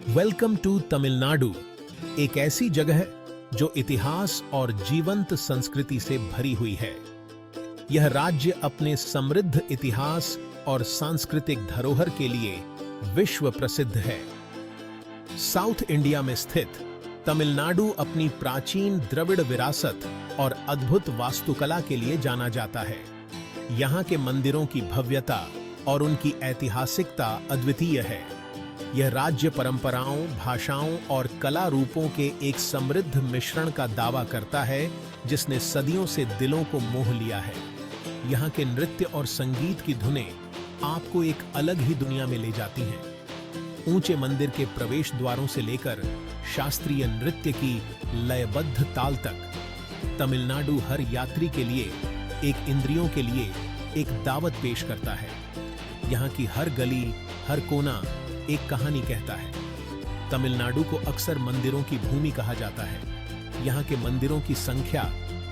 Welcome to Tamil Nadu, एक ऐसी जगह जो इतिहास और जीवंत संस्कृति से भरी हुई है। यह राज्य अपने समृद्ध इतिहास और सांस्कृतिक धरोहर के लिए विश्व प्रसिद्ध है। साउथ इंडिया में स्थित तमिलनाडु अपनी प्राचीन द्रविड़ विरासत और अद्भुत वास्तुकला के लिए जाना जाता है। यहाँ के मंदिरों की भव्यता और उनकी ऐतिहासिकता अद्वितीय है। यह राज्य परंपराओं, भाषाओं और कला रूपों के एक समृद्ध मिश्रण का दावा करता है, जिसने सदियों से दिलों को मोह लिया है। यहाँ के नृत्य और संगीत की धुनें आपको एक अलग ही दुनिया में ले जाती हैं। ऊंचे मंदिर के प्रवेश द्वारों से लेकर शास्त्रीय नृत्य की लयबद्ध ताल तक, तमिलनाडु हर यात्री के लिए, एक इंद्रियों के लिए एक दावत पेश करता है। यहाँ की हर गली, हर कोना एक कहानी कहता है। तमिलनाडु को अक्सर मंदिरों की भूमि कहा जाता है। यहाँ के मंदिरों की संख्या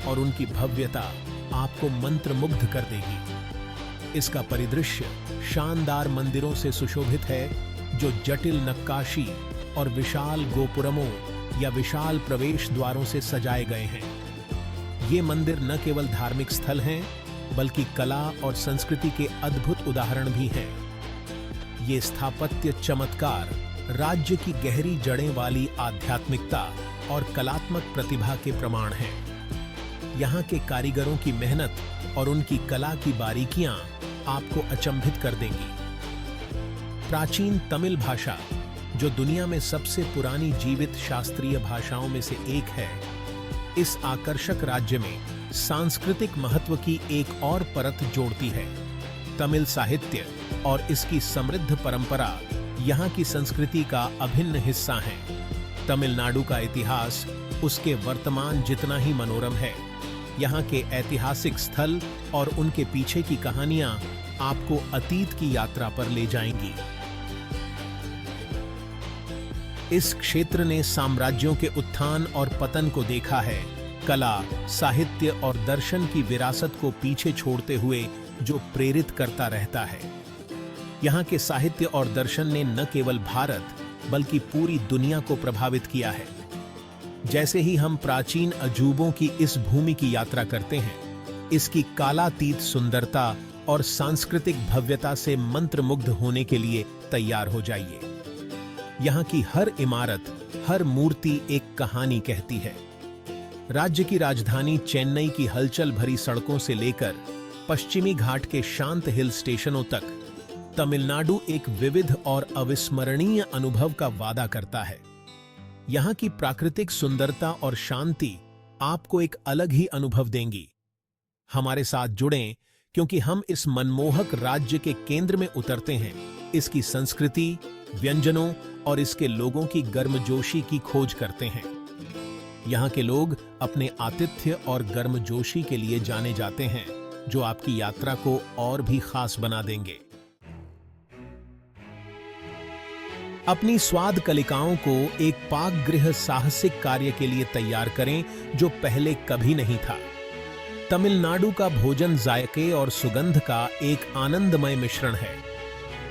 और उनकी भव्यता आपको मंत्रमुग्ध कर देगी। इसका परिदृश्य शानदार मंदिरों से सुशोभित है, जो जटिल नक्काशी और विशाल गोपुरमों या विशाल प्रवेश द्वारों से सजाए गए हैं। ये मंदिर न केवल धार्मिक स्थल हैं, बल्कि कला और संस्कृति के अद्भुत उदाहरण भी हैं। ये स्थापत्य चमत्कार राज्य की गहरी जड़ें वाली आध्यात्मिकता और कलात्मक प्रतिभा के प्रमाण हैं। यहाँ के कारीगरों की मेहनत और उनकी कला की बारीकियां आपको अचंभित कर देंगी। प्राचीन तमिल भाषा, जो दुनिया में सबसे पुरानी जीवित शास्त्रीय भाषाओं में से एक है, इस आकर्षक राज्य में सांस्कृतिक महत्व की एक और परत जोड़ती है। तमिल साहित्य और इसकी समृद्ध परंपरा यहाँ की संस्कृति का अभिन्न हिस्सा है। तमिलनाडु का इतिहास उसके वर्तमान जितना ही मनोरम है। यहाँ के ऐतिहासिक स्थल और उनके पीछे की कहानियां आपको अतीत की यात्रा पर ले जाएंगी। इस क्षेत्र ने साम्राज्यों के उत्थान और पतन को देखा है, कला, साहित्य और दर्शन की विरासत को पीछे छोड़ते हुए जो प्रेरित करता रहता है। यहाँ के साहित्य और दर्शन ने न केवल भारत बल्कि पूरी दुनिया को प्रभावित किया है। जैसे ही हम प्राचीन अजूबों की इस भूमि की यात्रा करते हैं, इसकी कालातीत सुंदरता और सांस्कृतिक भव्यता से मंत्रमुग्ध होने के लिए तैयार हो जाइए। यहाँ की हर इमारत, हर मूर्ति एक कहानी कहती है। राज्य की राजधानी चेन्नई की हलचल भरी सड़कों से लेकर पश्चिमी घाट के शांत हिल स्टेशनों तक, तमिलनाडु एक विविध और अविस्मरणीय अनुभव का वादा करता है। यहाँ की प्राकृतिक सुंदरता और शांति आपको एक अलग ही अनुभव देंगी। हमारे साथ जुड़ें, क्योंकि हम इस मनमोहक राज्य के केंद्र में उतरते हैं, इसकी संस्कृति, व्यंजनों और इसके लोगों की गर्मजोशी की खोज करते हैं। यहाँ के लोग अपने आतिथ्य और गर्मजोशी के लिए जाने जाते हैं, जो आपकी यात्रा को और भी खास बना देंगे। अपनी स्वाद कलिकाओं को एक पाकगृह साहसिक कार्य के लिए तैयार करें, जो पहले कभी नहीं था। तमिलनाडु का भोजन जायके और सुगंध का एक आनंदमय मिश्रण है।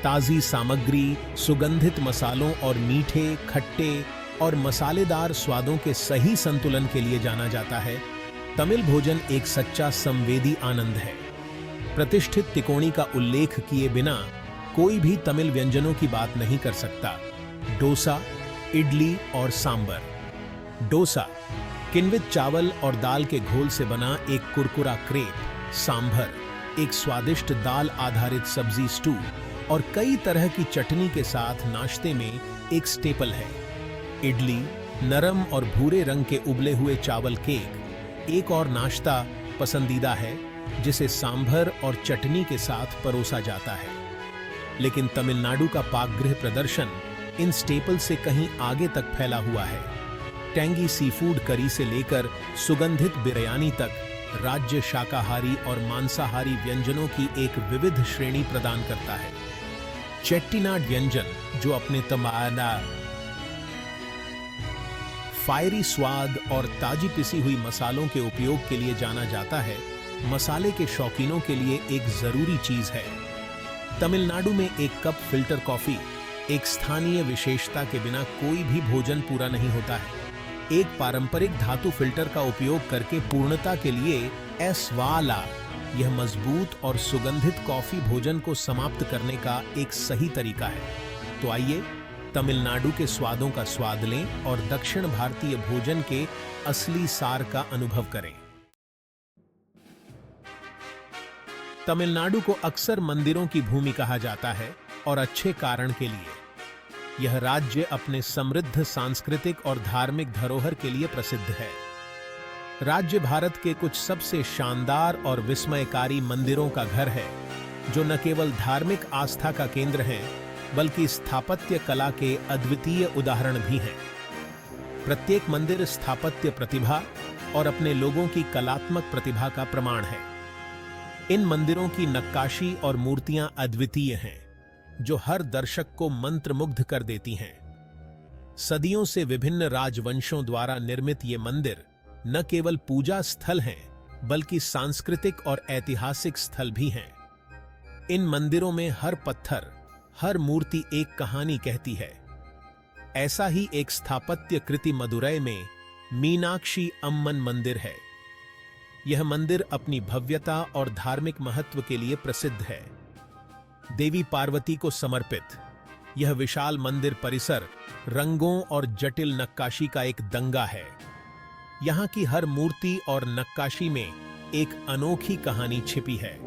ताजी सामग्री, सुगंधित मसालों और मीठे, खट्टे और मसालेदार स्वादों के सही संतुलन के लिए जाना जाता है। तमिल भोजन एक सच्चा संवेदी आनंद है। प्रतिष्ठित तिकोनी का उल्लेख किए बिना कोई भी तमिल व्यंजनों की बात नहीं कर सकता। डोसा, इडली और सांबर। डोसा किण्वित चावल और दाल के घोल से बना एक कुरकुरा क्रेप। सांभर एक स्वादिष्ट दाल आधारित सब्जी स्टू और कई तरह की चटनी के साथ नाश्ते में एक स्टेपल है। इडली नरम और भूरे रंग के उबले हुए चावल केक एक और नाश्ता पसंदीदा है, जिसे सांभर और चटनी के साथ परोसा जाता है। लेकिन तमिलनाडु का पाकगृह प्रदर्शन इन स्टेपल से कहीं आगे तक फैला हुआ है। टैंगी सीफूड करी से लेकर सुगंधित बिरयानी तक, राज्य शाकाहारी और मांसाहारी व्यंजनों की एक विविध श्रेणी प्रदान करता है। चेट्टिनाड व्यंजन, जो अपने तमाना फायरी स्वाद और ताजी पिसी हुई मसालों के उपयोग के लिए जाना जाता है, मसाले के शौकीनों के लिए एक जरूरी चीज है। तमिलनाडु में एक कप फिल्टर कॉफी, एक स्थानीय विशेषता के बिना कोई भी भोजन पूरा नहीं होता है। एक पारंपरिक धातु फिल्टर का उपयोग करके पूर्णता के लिए एस वाला यह मजबूत और सुगंधित कॉफी भोजन को समाप्त करने का एक सही तरीका है। तो आइए तमिलनाडु के स्वादों का स्वाद लें और दक्षिण भारतीय भोजन के असली सार का अनुभव करें। तमिलनाडु को अक्सर मंदिरों की भूमि कहा जाता है और अच्छे कारण के लिए। यह राज्य अपने समृद्ध सांस्कृतिक और धार्मिक धरोहर के लिए प्रसिद्ध है। राज्य भारत के कुछ सबसे शानदार और विस्मयकारी मंदिरों का घर है, जो न केवल धार्मिक आस्था का केंद्र हैं, बल्कि स्थापत्य कला के अद्वितीय उदाहरण भी हैं। प्रत्येक मंदिर स्थापत्य प्रतिभा और अपने लोगों की कलात्मक प्रतिभा का प्रमाण है। इन मंदिरों की नक्काशी और मूर्तियां अद्वितीय हैं, जो हर दर्शक को मंत्रमुग्ध कर देती हैं। सदियों से विभिन्न राजवंशों द्वारा निर्मित ये मंदिर न केवल पूजा स्थल हैं, बल्कि सांस्कृतिक और ऐतिहासिक स्थल भी हैं। इन मंदिरों में हर पत्थर, हर मूर्ति एक कहानी कहती है। ऐसा ही एक स्थापत्य कृति मदुरै में मीनाक्षी अम्मन मंदिर है। यह मंदिर अपनी भव्यता और धार्मिक महत्व के लिए प्रसिद्ध है। देवी पार्वती को समर्पित यह विशाल मंदिर परिसर रंगों और जटिल नक्काशी का एक दंगा है। यहाँ की हर मूर्ति और नक्काशी में एक अनोखी कहानी छिपी है।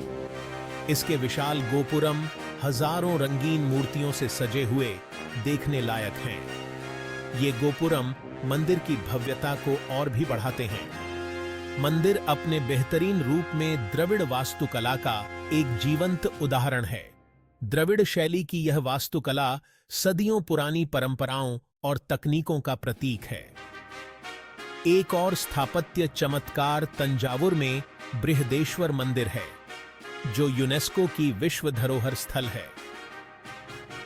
इसके विशाल गोपुरम हजारों रंगीन मूर्तियों से सजे हुए देखने लायक हैं। ये गोपुरम मंदिर की भव्यता को और भी बढ़ाते हैं। मंदिर अपने बेहतरीन रूप में द्रविड़ वास्तुकला का एक जीवंत उदाहरण है। द्रविड़ शैली की यह वास्तुकला सदियों पुरानी परंपराओं और तकनीकों का प्रतीक है। एक और स्थापत्य चमत्कार तंजावुर में बृहदेश्वर मंदिर है, जो यूनेस्को की विश्व धरोहर स्थल है।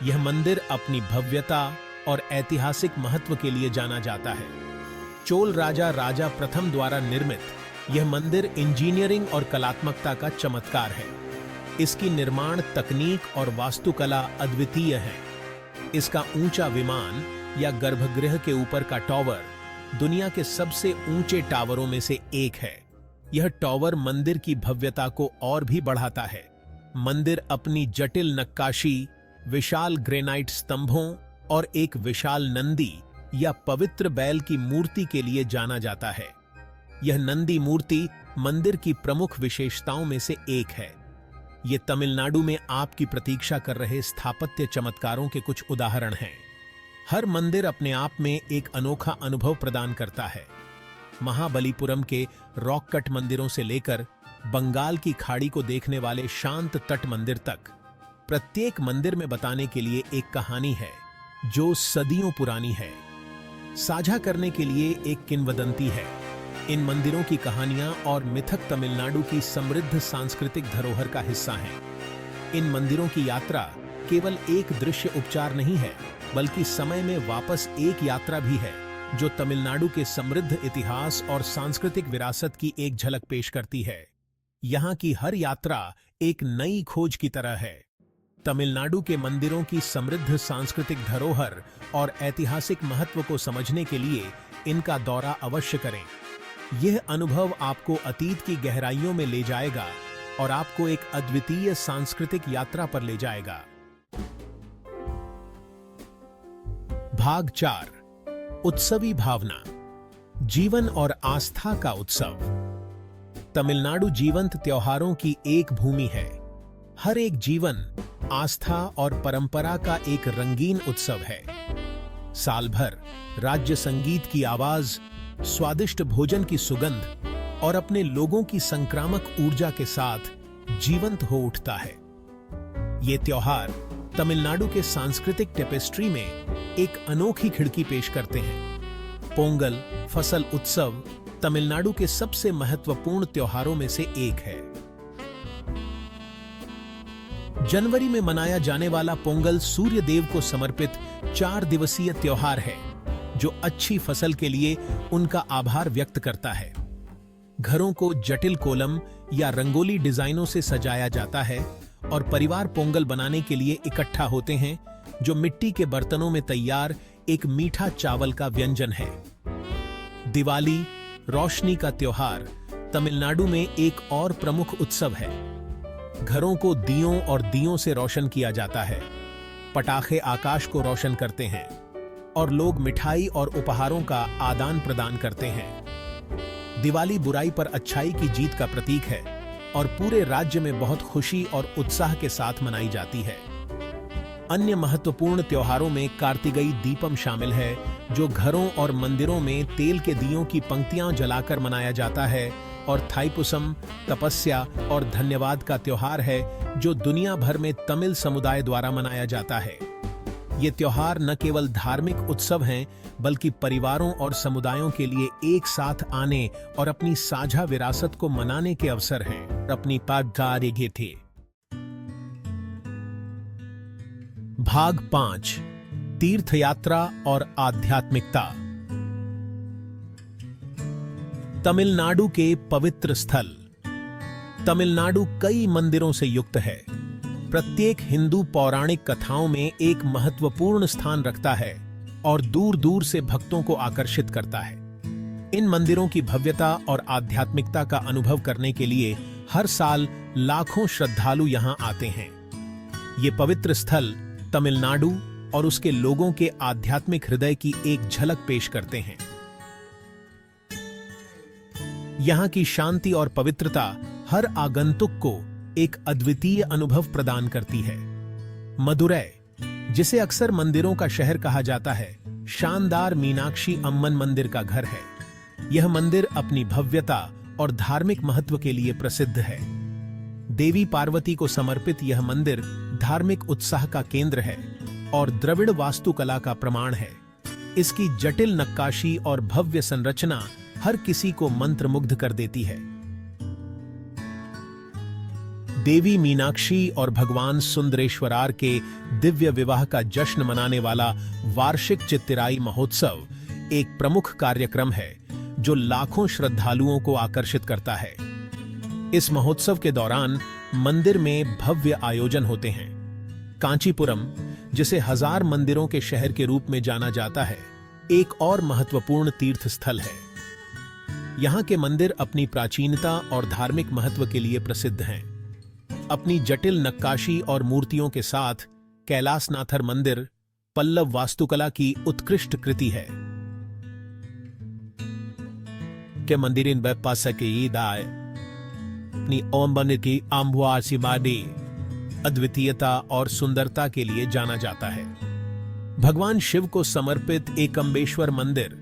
यह मंदिर अपनी भव्यता और ऐतिहासिक महत्व के लिए जाना जाता है। चोल राजा प्रथम द्वारा निर्मित यह मंदिर इंजीनियरिंग और कलात्मकता का चमत्कार है। इसकी निर्माण तकनीक और वास्तुकला अद्वितीय है। इसका ऊंचा विमान या गर्भगृह के ऊपर का टॉवर दुनिया के सबसे ऊंचे टावरों में से एक है। यह टॉवर मंदिर की भव्यता को और भी बढ़ाता है। मंदिर अपनी जटिल नक्काशी, विशाल ग्रेनाइट स्तंभों और एक विशाल नंदी या पवित्र बैल की मूर्ति के लिए जाना जाता है। यह नंदी मूर्ति मंदिर की प्रमुख विशेषताओं में से एक है। ये तमिलनाडु में आपकी प्रतीक्षा कर रहे स्थापत्य चमत्कारों के कुछ उदाहरण हैं। हर मंदिर अपने आप में एक अनोखा अनुभव प्रदान करता है। महाबलीपुरम के रॉक कट मंदिरों से लेकर बंगाल की खाड़ी को देखने वाले शांत तट मंदिर तक, प्रत्येक मंदिर में बताने के लिए एक कहानी है जो सदियों पुरानी है। साझा करने के लिए एक किंवदंती है। इन मंदिरों की कहानियां और मिथक तमिलनाडु की समृद्ध सांस्कृतिक धरोहर का हिस्सा हैं। इन मंदिरों की यात्रा केवल एक दृश्य उपचार नहीं है, बल्कि समय में वापस एक यात्रा भी है, जो तमिलनाडु के समृद्ध इतिहास और सांस्कृतिक विरासत की एक झलक पेश करती है। यहाँ की हर यात्रा एक नई खोज की तरह है। तमिलनाडु के मंदिरों की समृद्ध सांस्कृतिक धरोहर और ऐतिहासिक महत्व को समझने के लिए इनका दौरा अवश्य करें। यह अनुभव आपको अतीत की गहराइयों में ले जाएगा और आपको एक अद्वितीय सांस्कृतिक यात्रा पर ले जाएगा। भाग 4, उत्सवी भावना, जीवन और आस्था का उत्सव। तमिलनाडु जीवंत त्योहारों की एक भूमि है। हर एक जीवन, आस्था और परंपरा का एक रंगीन उत्सव है। साल भर राज्य संगीत की आवाज, स्वादिष्ट भोजन की सुगंध और अपने लोगों की संक्रामक ऊर्जा के साथ जीवंत हो उठता है। ये त्योहार तमिलनाडु के सांस्कृतिक टेपेस्ट्री में एक अनोखी खिड़की पेश करते हैं। पोंगल फसल उत्सव तमिलनाडु के सबसे महत्वपूर्ण त्योहारों में से एक है। जनवरी में मनाया जाने वाला पोंगल सूर्य देव को समर्पित 4 दिवसीय त्योहार है, जो अच्छी फसल के लिए उनका आभार व्यक्त करता है। घरों को जटिल कोलम या रंगोली डिजाइनों से सजाया जाता है और परिवार पोंगल बनाने के लिए इकट्ठा होते हैं, जो मिट्टी के बर्तनों में तैयार एक मीठा चावल का व्यंजन है। दिवाली, रोशनी का त्योहार, तमिलनाडु में एक और प्रमुख उत्सव है। घरों को दियों और दियों से रोशन किया जाता है, पटाखे आकाश को रोशन करते हैं और लोग मिठाई और उपहारों का आदान प्रदान करते हैं। दिवाली बुराई पर अच्छाई की जीत का प्रतीक है और पूरे राज्य में बहुत खुशी और उत्साह के साथ मनाई जाती है। अन्य महत्वपूर्ण त्योहारों में कार्तिकई दीपम शामिल है, जो घरों और मंदिरों में तेल के दियों की पंक्तियां जलाकर मनाया जाता है, और थाईपुसम तपस्या और धन्यवाद का त्योहार है, जो दुनिया भर में तमिल समुदाय द्वारा मनाया जाता है। ये त्योहार न केवल धार्मिक उत्सव हैं, बल्कि परिवारों और समुदायों के लिए एक साथ आने और अपनी साझा विरासत को मनाने के अवसर हैं। अपनी पागारेगे थे। भाग 5, तीर्थ यात्रा और आध्यात्मिकता। तमिलनाडु के पवित्र स्थल। तमिलनाडु कई मंदिरों से युक्त है। प्रत्येक हिंदू पौराणिक कथाओं में एक महत्वपूर्ण स्थान रखता है और दूर दूर से भक्तों को आकर्षित करता है। इन मंदिरों की भव्यता और आध्यात्मिकता का अनुभव करने के लिए हर साल लाखों श्रद्धालु यहां आते हैं। ये पवित्र स्थल तमिलनाडु और उसके लोगों के आध्यात्मिक हृदय की एक झलक पेश करते हैं। यहाँ की शांति और पवित्रता हर आगंतुक को एक अद्वितीय अनुभव प्रदान करती है। मदुरै, जिसे अक्सर मंदिरों का शहर कहा जाता है, शानदार मीनाक्षी अम्मन मंदिर का घर है। यह मंदिर अपनी भव्यता और धार्मिक महत्व के लिए प्रसिद्ध है। देवी पार्वती को समर्पित यह मंदिर धार्मिक उत्साह का केंद्र है और द्रविड़ वास्तुकला का प्रमाण है। इसकी जटिल नक्काशी और भव्य संरचना हर किसी को मंत्रमुग्ध कर देती है। देवी मीनाक्षी और भगवान सुंदरेश्वरार के दिव्य विवाह का जश्न मनाने वाला वार्षिक चित्तिराई महोत्सव एक प्रमुख कार्यक्रम है, जो लाखों श्रद्धालुओं को आकर्षित करता है। इस महोत्सव के दौरान मंदिर में भव्य आयोजन होते हैं। कांचीपुरम, जिसे 1000 मंदिरों के शहर के रूप में जाना जाता है, एक और महत्वपूर्ण तीर्थ स्थल है। यहाँ के मंदिर अपनी प्राचीनता और धार्मिक महत्व के लिए प्रसिद्ध हैं। अपनी जटिल नक्काशी और मूर्तियों के साथ कैलासनाथर मंदिर पल्लव वास्तुकला की उत्कृष्ट कृति है। के मंदिर इन अपनी ओम मंदिर की आम्बुआसिमाडी अद्वितीयता और सुंदरता के लिए जाना जाता है। भगवान शिव को समर्पित एकम्बेश्वर मंदिर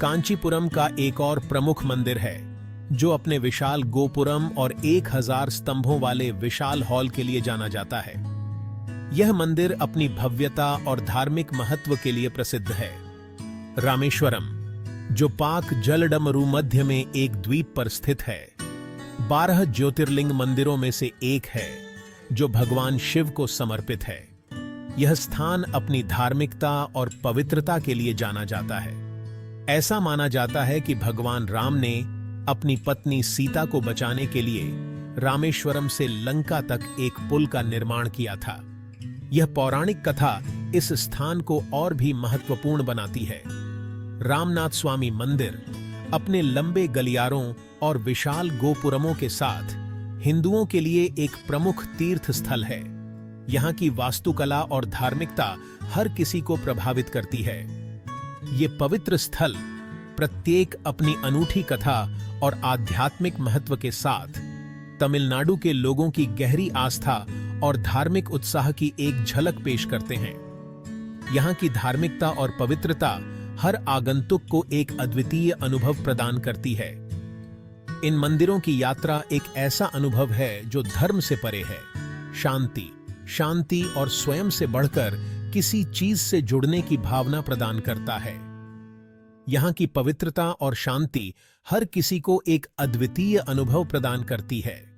कांचीपुरम का एक और प्रमुख मंदिर है, जो अपने विशाल गोपुरम और 1000 स्तंभों वाले विशाल हॉल के लिए जाना जाता है। यह मंदिर अपनी भव्यता और धार्मिक महत्व के लिए प्रसिद्ध है। रामेश्वरम, जो पाक जलडमरू मध्य में एक द्वीप पर स्थित है, 12 ज्योतिर्लिंग मंदिरों में से एक है, जो भगवान शिव को समर्पित है। यह स्थान अपनी धार्मिकता और पवित्रता के लिए जाना जाता है। ऐसा माना जाता है कि भगवान राम ने अपनी पत्नी सीता को बचाने के लिए रामेश्वरम से लंका तक एक पुल का निर्माण किया था। यह पौराणिक कथा इस स्थान को और भी महत्वपूर्ण बनाती है। रामनाथ स्वामी मंदिर अपने लंबे गलियारों और विशाल गोपुरमों के साथ हिंदुओं के लिए एक प्रमुख तीर्थ स्थल है। यहाँ की वास्तुकला और धार्मिकता हर किसी को प्रभावित करती है। ये पवित्र स्थल प्रत्येक अपनी अनूठी कथा और आध्यात्मिक महत्व के साथ तमिलनाडु के लोगों की गहरी आस्था और धार्मिक उत्साह की एक झलक पेश करते हैं। यहाँ की धार्मिकता और पवित्रता हर आगंतुक को एक अद्वितीय अनुभव प्रदान करती है। इन मंदिरों की यात्रा एक ऐसा अनुभव है जो धर्म से परे है। शांति और स्वयं से बढ़कर किसी चीज से जुड़ने की भावना प्रदान करता है। यहाँ की पवित्रता और शांति हर किसी को एक अद्वितीय अनुभव प्रदान करती है।